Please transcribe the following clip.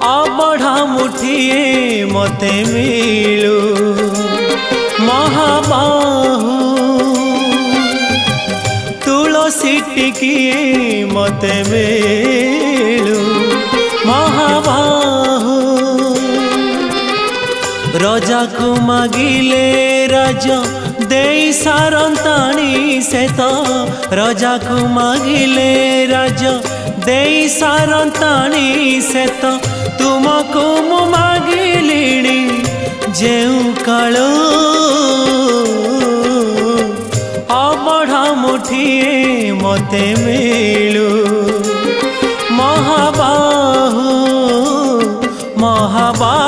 अबढ़ा मुठिए मते मिलू महाबाहु तुलसी टिकिए मते मिलू महाबाहु रजा को मागिले राजा दे सारंताणी से तो रजा को मागिले राजा दे सारंताणी से तो तुमको मु मागिलिणी जेउ कालो अबढ़ा मुठिए मते मिलू महाबाहु महाबाहु।